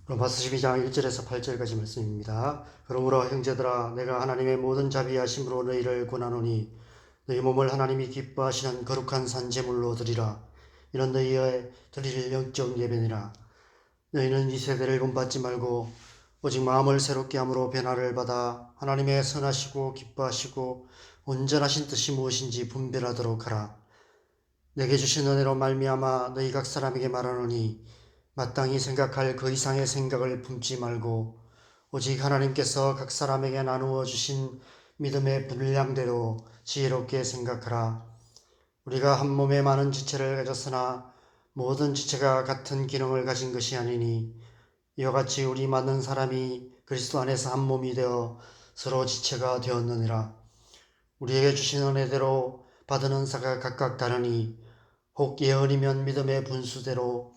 로마서 12장 1절에서 8절까지 말씀입니다. 그러므로 형제들아 내가 하나님의 모든 자비하심으로 너희를 권하노니 너희 몸을 하나님이 기뻐하시는 거룩한 산제물로 드리라. 이는 너희의 드릴 영적 예배니라. 너희는 이 세대를 본받지 말고 오직 마음을 새롭게 함으로 변화를 받아 하나님의 선하시고 기뻐하시고 온전하신 뜻이 무엇인지 분별하도록 하라. 내게 주신 은혜로 말미암아 너희 각 사람에게 말하노니 마땅히 생각할 그 이상의 생각을 품지 말고 오직 하나님께서 각 사람에게 나누어 주신 믿음의 분량대로 지혜롭게 생각하라. 우리가 한 몸에 많은 지체를 가졌으나 모든 지체가 같은 기능을 가진 것이 아니니 이와 같이 우리 많은 사람이 그리스도 안에서 한 몸이 되어 서로 지체가 되었느니라. 우리에게 주신 은혜대로 받은 은사가 각각 다르니 혹 예언이면 믿음의 분수대로,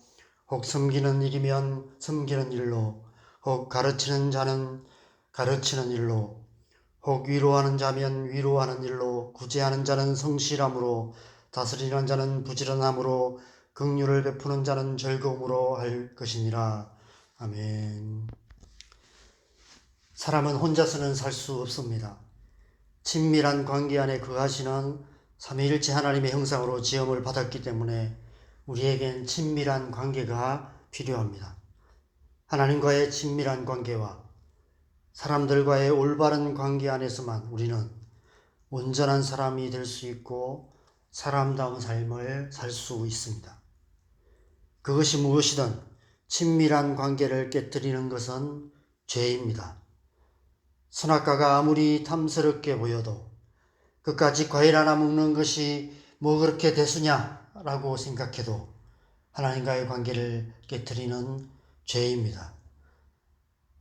혹 섬기는 일이면 섬기는 일로, 혹 가르치는 자는 가르치는 일로, 혹 위로하는 자면 위로하는 일로, 구제하는 자는 성실함으로, 다스리는 자는 부지런함으로, 긍휼을 베푸는 자는 즐거움으로 할 것이니라. 아멘. 사람은 혼자서는 살 수 없습니다. 친밀한 관계 안에 거하시는 삼위일체 하나님의 형상으로 지음을 받았기 때문에 우리에겐 친밀한 관계가 필요합니다. 하나님과의 친밀한 관계와 사람들과의 올바른 관계 안에서만 우리는 온전한 사람이 될 수 있고 사람다운 삶을 살 수 있습니다. 그것이 무엇이든 친밀한 관계를 깨뜨리는 것은 죄입니다. 선악과가 아무리 탐스럽게 보여도 끝까지 과일 하나 먹는 것이 뭐 그렇게 대수냐라고 생각해도 하나님과의 관계를 깨뜨리는 죄입니다.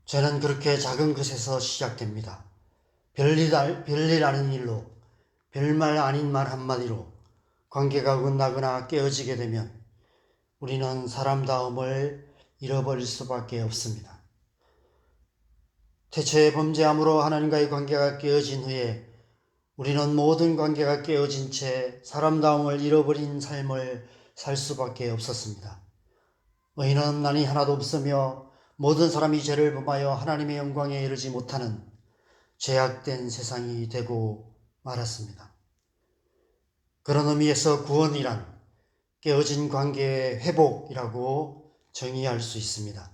죄는 그렇게 작은 것에서 시작됩니다. 별일 아닌 일로, 별말 아닌 말 한마디로 관계가 어긋나거나 깨어지게 되면 우리는 사람다움을 잃어버릴 수밖에 없습니다. 태초에 범죄함으로 하나님과의 관계가 깨어진 후에 우리는 모든 관계가 깨어진 채 사람다움을 잃어버린 삶을 살 수밖에 없었습니다. 의인은 없나니 하나도 없으며 모든 사람이 죄를 범하여 하나님의 영광에 이르지 못하는 죄악된 세상이 되고 말았습니다. 그런 의미에서 구원이란 깨어진 관계의 회복이라고 정의할 수 있습니다.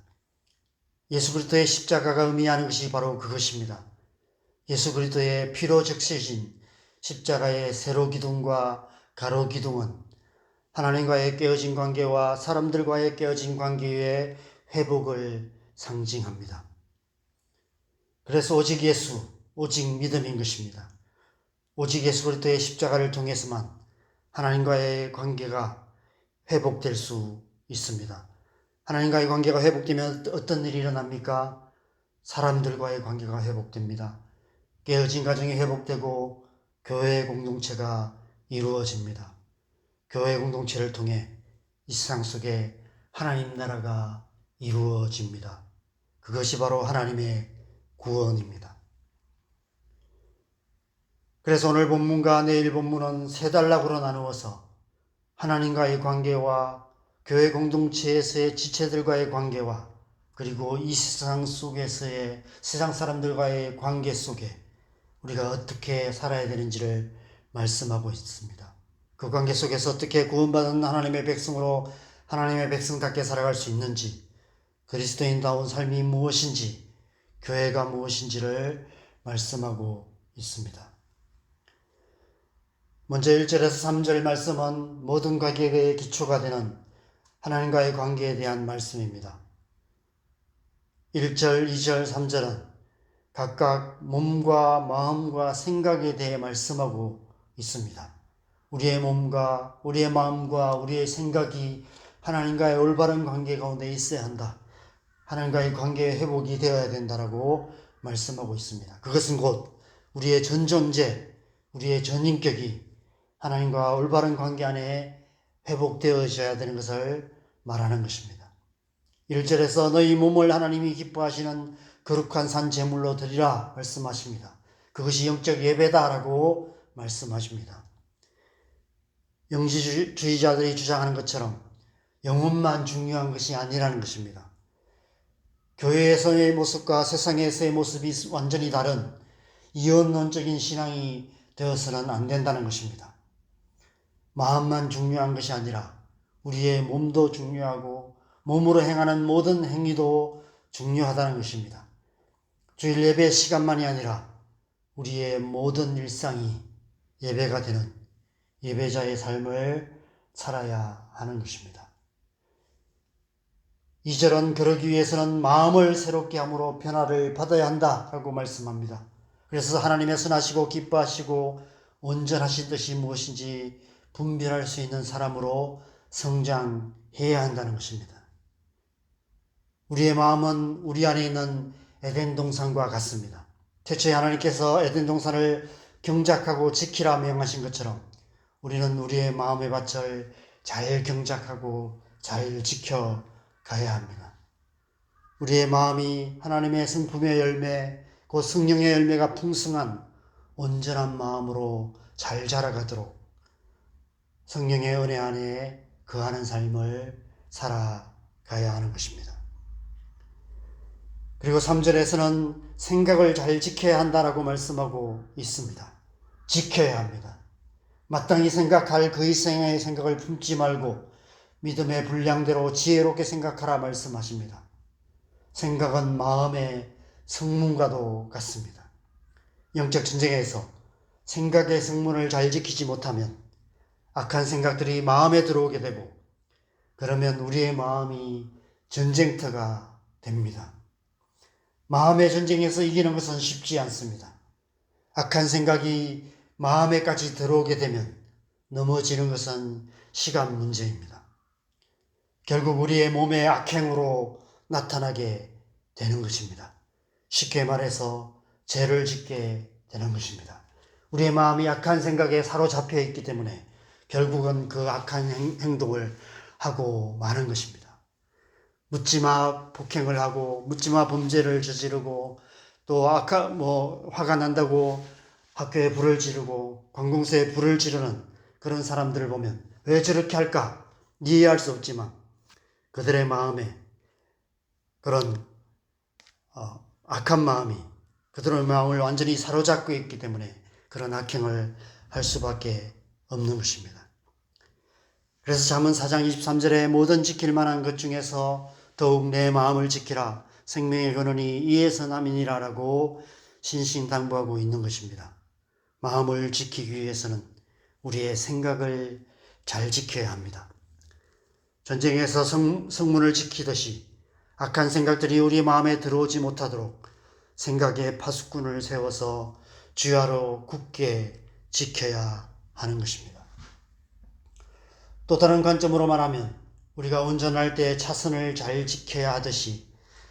예수 그리스도의 십자가가 의미하는 것이 바로 그것입니다. 예수 그리스도의 피로 적셔진 십자가의 세로 기둥과 가로 기둥은 하나님과의 깨어진 관계와 사람들과의 깨어진 관계의 회복을 상징합니다. 그래서 오직 예수, 오직 믿음인 것입니다. 오직 예수 그리스도의 십자가를 통해서만 하나님과의 관계가 회복될 수 있습니다. 하나님과의 관계가 회복되면 어떤 일이 일어납니까? 사람들과의 관계가 회복됩니다. 깨어진 가정이 회복되고 교회 공동체가 이루어집니다. 교회 공동체를 통해 이 세상 속에 하나님 나라가 이루어집니다. 그것이 바로 하나님의 구원입니다. 그래서 오늘 본문과 내일 본문은 세 단락으로 나누어서 하나님과의 관계와 교회 공동체에서의 지체들과의 관계와 그리고 이 세상 속에서의 세상 사람들과의 관계 속에 우리가 어떻게 살아야 되는지를 말씀하고 있습니다. 그 관계 속에서 어떻게 구원받은 하나님의 백성으로 하나님의 백성답게 살아갈 수 있는지, 그리스도인다운 삶이 무엇인지, 교회가 무엇인지를 말씀하고 있습니다. 먼저 1절에서 3절 말씀은 모든 관계의 기초가 되는 하나님과의 관계에 대한 말씀입니다. 1절, 2절, 3절은 각각 몸과 마음과 생각에 대해 말씀하고 있습니다. 우리의 몸과 우리의 마음과 우리의 생각이 하나님과의 올바른 관계 가운데 있어야 한다. 하나님과의 관계의 회복이 되어야 된다라고 말씀하고 있습니다. 그것은 곧 우리의 전 존재, 우리의 전 인격이 하나님과 올바른 관계 안에 회복되어져야 되는 것을 말하는 것입니다. 1절에서 너희 몸을 하나님이 기뻐하시는 거룩한 산 제물로 드리라 말씀하십니다. 그것이 영적 예배다라고 말씀하십니다. 영지주의자들이 주장하는 것처럼 영혼만 중요한 것이 아니라는 것입니다. 교회에서의 모습과 세상에서의 모습이 완전히 다른 이원론적인 신앙이 되어서는 안 된다는 것입니다. 마음만 중요한 것이 아니라 우리의 몸도 중요하고 몸으로 행하는 모든 행위도 중요하다는 것입니다. 주일 예배 시간만이 아니라 우리의 모든 일상이 예배가 되는 예배자의 삶을 살아야 하는 것입니다. 2절은 그러기 위해서는 마음을 새롭게 함으로 변화를 받아야 한다라고 말씀합니다. 그래서 하나님의 선하시고 기뻐하시고 온전하신 뜻이 무엇인지 분별할 수 있는 사람으로 성장해야 한다는 것입니다. 우리의 마음은 우리 안에 있는 에덴 동산과 같습니다. 태초에 하나님께서 에덴 동산을 경작하고 지키라 명하신 것처럼 우리는 우리의 마음의 밭을 잘 경작하고 잘 지켜가야 합니다. 우리의 마음이 하나님의 성품의 열매, 곧 성령의 열매가 풍성한 온전한 마음으로 잘 자라가도록 성령의 은혜 안에 거하는 삶을 살아가야 하는 것입니다. 그리고 3절에서는 생각을 잘 지켜야 한다라고 말씀하고 있습니다. 지켜야 합니다. 마땅히 생각할 그 이상의 생각을 품지 말고 믿음의 분량대로 지혜롭게 생각하라 말씀하십니다. 생각은 마음의 성문과도 같습니다. 영적 전쟁에서 생각의 성문을 잘 지키지 못하면 악한 생각들이 마음에 들어오게 되고 그러면 우리의 마음이 전쟁터가 됩니다. 마음의 전쟁에서 이기는 것은 쉽지 않습니다. 악한 생각이 마음에까지 들어오게 되면 넘어지는 것은 시간 문제입니다. 결국 우리의 몸의 악행으로 나타나게 되는 것입니다. 쉽게 말해서 죄를 짓게 되는 것입니다. 우리의 마음이 악한 생각에 사로잡혀 있기 때문에 결국은 그 악한 행동을 하고 마는 것입니다. 묻지마 폭행을 하고 묻지마 범죄를 저지르고 또 화가 난다고 학교에 불을 지르고 관공서에 불을 지르는 그런 사람들을 보면 왜 저렇게 할까 이해할 수 없지만 그들의 마음에 그런 악한 마음이 그들의 마음을 완전히 사로잡고 있기 때문에 그런 악행을 할 수밖에 없는 것입니다. 그래서 잠언 4장 23절에 모든 지킬 만한 것 중에서 더욱 내 마음을 지키라 생명의 근원이 이에서 남이니라 라고 신신당부하고 있는 것입니다. 마음을 지키기 위해서는 우리의 생각을 잘 지켜야 합니다. 전쟁에서 성문을 지키듯이 악한 생각들이 우리 마음에 들어오지 못하도록 생각의 파수꾼을 세워서 주야로 굳게 지켜야 하는 것입니다. 또 다른 관점으로 말하면 우리가 운전할 때 차선을 잘 지켜야 하듯이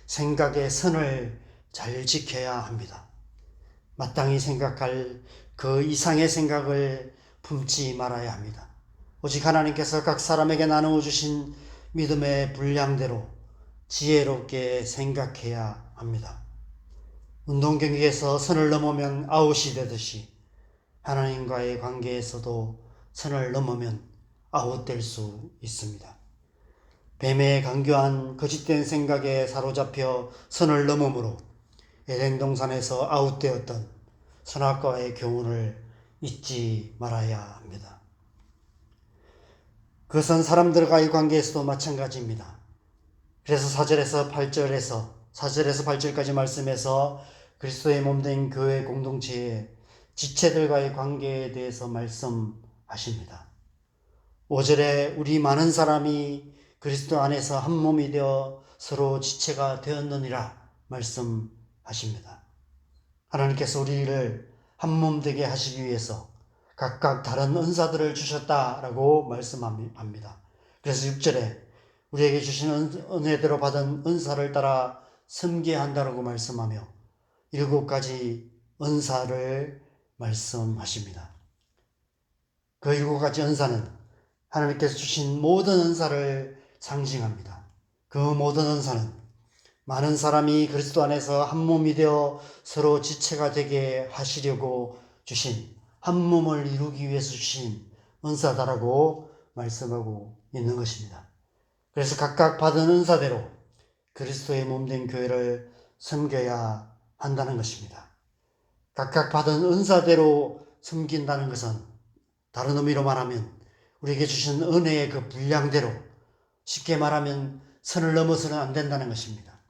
생각의 선을 잘 지켜야 합니다. 마땅히 생각할 그 이상의 생각을 품지 말아야 합니다. 오직 하나님께서 각 사람에게 나누어 주신 믿음의 분량대로 지혜롭게 생각해야 합니다. 운동 경기에서 선을 넘으면 아웃이 되듯이 하나님과의 관계에서도 선을 넘으면 아웃될 수 있습니다. 뱀의 간교한 거짓된 생각에 사로잡혀 선을 넘음으로 에덴 동산에서 아웃되었던 선악과의 교훈을 잊지 말아야 합니다. 그것은 사람들과의 관계에서도 마찬가지입니다. 그래서 4절에서 8절까지 말씀해서 그리스도의 몸된 교회 공동체의 지체들과의 관계에 대해서 말씀하십니다. 5절에 우리 많은 사람이 그리스도 안에서 한 몸이 되어 서로 지체가 되었느니라 말씀하십니다. 하나님께서 우리를 한 몸 되게 하시기 위해서 각각 다른 은사들을 주셨다라고 말씀합니다. 그래서 6절에 우리에게 주신 은혜대로 받은 은사를 따라 섬겨야 한다라고 말씀하며 7가지 은사를 말씀하십니다. 그 7가지 은사는 하나님께서 주신 모든 은사를 상징합니다. 그 모든 은사는 많은 사람이 그리스도 안에서 한 몸이 되어 서로 지체가 되게 하시려고 주신 한 몸을 이루기 위해서 주신 은사다라고 말씀하고 있는 것입니다. 그래서 각각 받은 은사대로 그리스도의 몸된 교회를 섬겨야 한다는 것입니다. 각각 받은 은사대로 섬긴다는 것은 다른 의미로 말하면 우리에게 주신 은혜의 그 분량대로, 쉽게 말하면 선을 넘어서는 안 된다는 것입니다.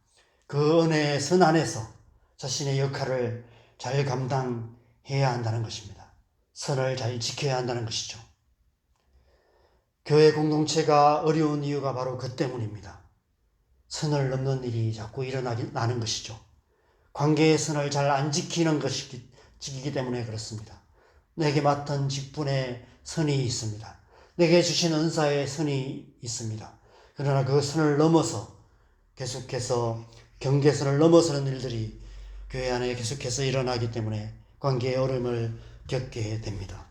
그 은혜의 선 안에서 자신의 역할을 잘 감당해야 한다는 것입니다. 선을 잘 지켜야 한다는 것이죠. 교회 공동체가 어려운 이유가 바로 그 때문입니다. 선을 넘는 일이 자꾸 일어나는 것이죠. 관계의 선을 잘 안 지키는 것이기 때문에 그렇습니다. 내게 맡은 직분에 선이 있습니다. 내게 주신 은사에 선이 있습니다. 그러나 그 선을 넘어서 계속해서 경계선을 넘어서는 일들이 교회 안에 계속해서 일어나기 때문에 관계의 어려움을 겪게 됩니다.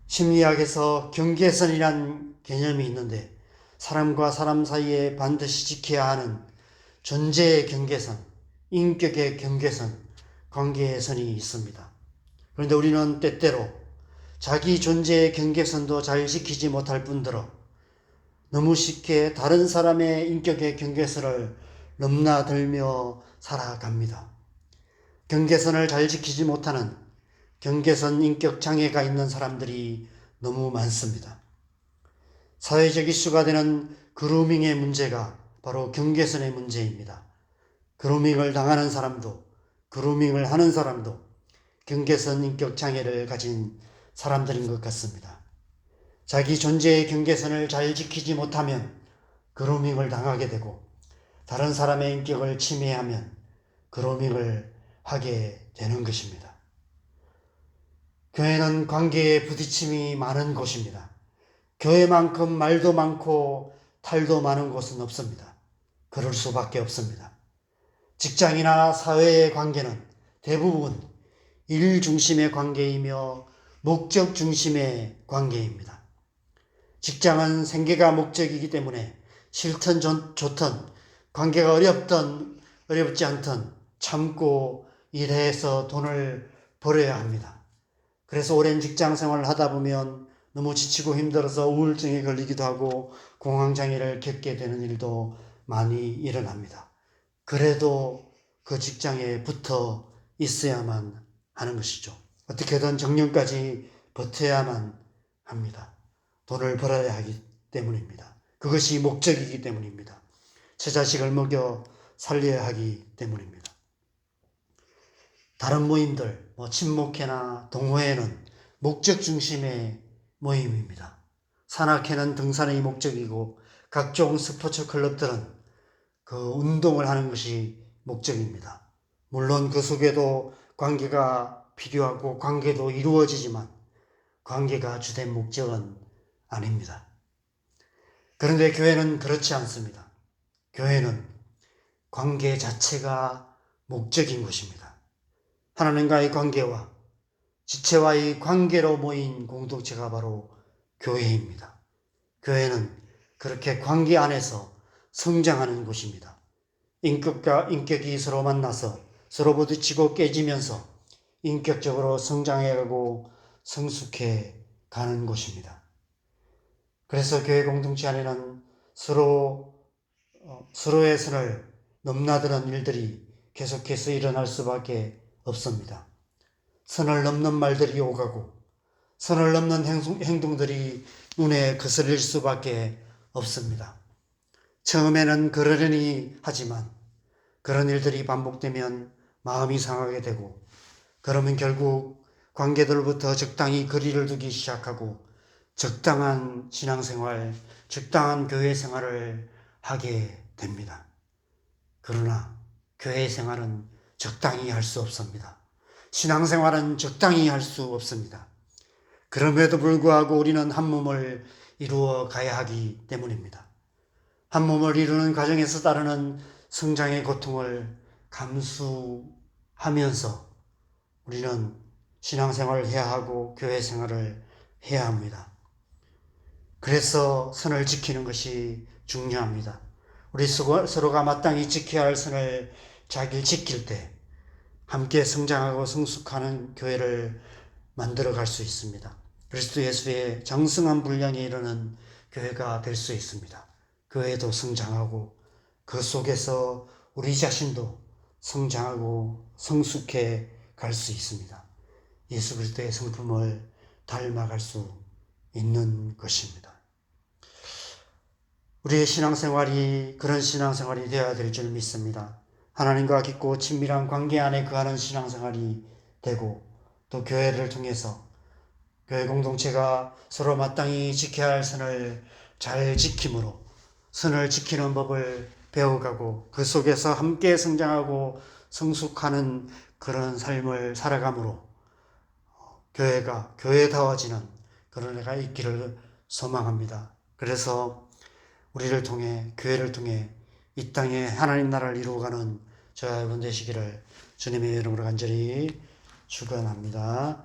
심리학에서 경계선이란 개념이 있는데 사람과 사람 사이에 반드시 지켜야 하는 존재의 경계선, 인격의 경계선, 관계의 선이 있습니다. 그런데 우리는 때때로 자기 존재의 경계선도 잘 지키지 못할 뿐더러 너무 쉽게 다른 사람의 인격의 경계선을 넘나들며 살아갑니다. 경계선을 잘 지키지 못하는 경계선 인격 장애가 있는 사람들이 너무 많습니다. 사회적 이슈가 되는 그루밍의 문제가 바로 경계선의 문제입니다. 그루밍을 당하는 사람도, 그루밍을 하는 사람도 경계선 인격 장애를 가진 사람들인 것 같습니다. 자기 존재의 경계선을 잘 지키지 못하면 그루밍을 당하게 되고 다른 사람의 인격을 침해하면 그루밍을 하게 되는 것입니다. 교회는 관계에 부딪힘이 많은 곳입니다. 교회만큼 말도 많고 탈도 많은 곳은 없습니다. 그럴 수밖에 없습니다. 직장이나 사회의 관계는 대부분 일 중심의 관계이며 목적 중심의 관계입니다. 직장은 생계가 목적이기 때문에 싫든 좋든 관계가 어렵든 어렵지 않든 참고 일해서 돈을 벌어야 합니다. 그래서 오랜 직장 생활을 하다 보면 너무 지치고 힘들어서 우울증에 걸리기도 하고 공황장애를 겪게 되는 일도 많이 일어납니다. 그래도 그 직장에 붙어 있어야만 하는 것이죠. 어떻게든 정년까지 버텨야만 합니다. 돈을 벌어야 하기 때문입니다. 그것이 목적이기 때문입니다. 제 자식을 먹여 살려야 하기 때문입니다. 다른 모임들, 친목회나 동호회는 목적 중심의 모임입니다. 산악회는 등산의 목적이고 각종 스포츠 클럽들은 그 운동을 하는 것이 목적입니다. 물론 그 속에도 관계가 필요하고 관계도 이루어지지만 관계가 주된 목적은 아닙니다. 그런데 교회는 그렇지 않습니다. 교회는 관계 자체가 목적인 것입니다. 하나님과의 관계와 지체와의 관계로 모인 공동체가 바로 교회입니다. 교회는 그렇게 관계 안에서 성장하는 곳입니다. 인격이 서로 만나서 서로 부딪히고 깨지면서 인격적으로 성장해가고 성숙해 가는 곳입니다. 그래서 교회 공동체 안에는 서로의 선을 넘나드는 일들이 계속해서 일어날 수밖에 없습니다. 선을 넘는 말들이 오가고 선을 넘는 행동들이 눈에 거슬릴 수밖에 없습니다. 처음에는 그러려니 하지만 그런 일들이 반복되면 마음이 상하게 되고 그러면 결국 관계들부터 적당히 거리를 두기 시작하고 적당한 신앙생활, 적당한 교회 생활을 하게 됩니다. 그러나 교회 생활은 적당히 할 수 없습니다. 신앙생활은 적당히 할 수 없습니다. 그럼에도 불구하고 우리는 한 몸을 이루어 가야 하기 때문입니다. 한 몸을 이루는 과정에서 따르는 성장의 고통을 감수하면서 우리는 신앙생활을 해야 하고 교회 생활을 해야 합니다. 그래서 선을 지키는 것이 중요합니다. 우리 서로가 마땅히 지켜야 할 선을 잘 지킬 때 함께 성장하고 성숙하는 교회를 만들어 갈 수 있습니다. 그리스도 예수의 장성한 분량에 이르는 교회가 될 수 있습니다. 교회도 성장하고 그 속에서 우리 자신도 성장하고 성숙해 갈 수 있습니다. 예수 그리스도의 성품을 닮아갈 수 있는 것입니다. 우리의 신앙생활이 그런 신앙생활이 되어야 될 줄 믿습니다. 하나님과 깊고 친밀한 관계 안에 거하는 신앙생활이 되고 또 교회를 통해서 교회 공동체가 서로 마땅히 지켜야 할 선을 잘 지킴으로 선을 지키는 법을 배워가고 그 속에서 함께 성장하고 성숙하는 그런 삶을 살아감으로 교회가 교회다워지는 그런 해가 있기를 소망합니다. 그래서 우리를 통해 교회를 통해 이 땅에 하나님 나라를 이루어가는 저와 여러분 되시기를 주님의 이름으로 간절히 축원합니다.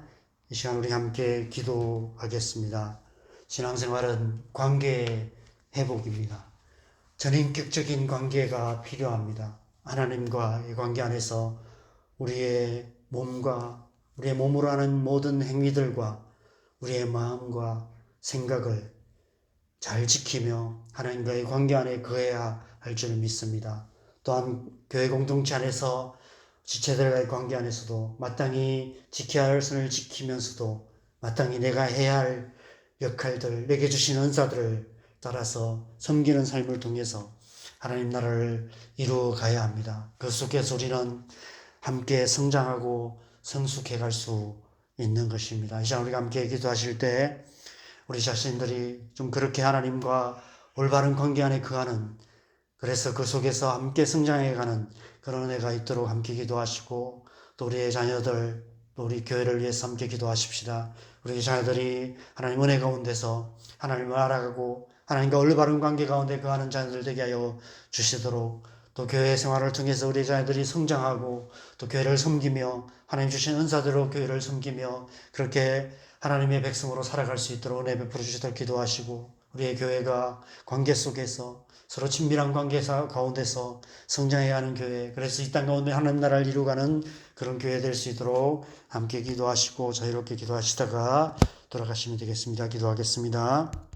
이 시간 우리 함께 기도하겠습니다. 신앙생활은 관계의 회복입니다. 전인격적인 관계가 필요합니다. 하나님과의 관계 안에서 우리의 몸과 우리의 몸으로 하는 모든 행위들과 우리의 마음과 생각을 잘 지키며 하나님과의 관계 안에 거해야 할 줄 믿습니다. 또한 교회 공동체 안에서 지체들과의 관계 안에서도 마땅히 지켜야 할 선을 지키면서도 마땅히 내가 해야 할 역할들, 내게 주신 은사들을 따라서 섬기는 삶을 통해서 하나님 나라를 이루어 가야 합니다. 그 속에서 우리는 함께 성장하고 성숙해 갈 수 있는 것입니다. 이 시간 우리가 함께 기도하실 때 우리 자신들이 좀 그렇게 하나님과 올바른 관계 안에 거하는 그래서 그 속에서 함께 성장해 가는 그런 은혜가 있도록 함께 기도하시고 또 우리의 자녀들 또 우리 교회를 위해서 함께 기도하십시다. 우리 자녀들이 하나님 은혜 가운데서 하나님을 알아가고 하나님과 올바른 관계 가운데 거하는 자녀들 되게 하여 주시도록 또 교회 생활을 통해서 우리 자녀들이 성장하고 또 교회를 섬기며 하나님 주신 은사대로 교회를 섬기며 그렇게 하나님의 백성으로 살아갈 수 있도록 은혜 베풀어 주시도록 기도하시고 우리의 교회가 관계 속에서 서로 친밀한 관계 가운데서 성장해야 하는 교회 그래서 이 땅 가운데 하나님 나라를 이루어가는 그런 교회 될 수 있도록 함께 기도하시고 자유롭게 기도하시다가 돌아가시면 되겠습니다. 기도하겠습니다.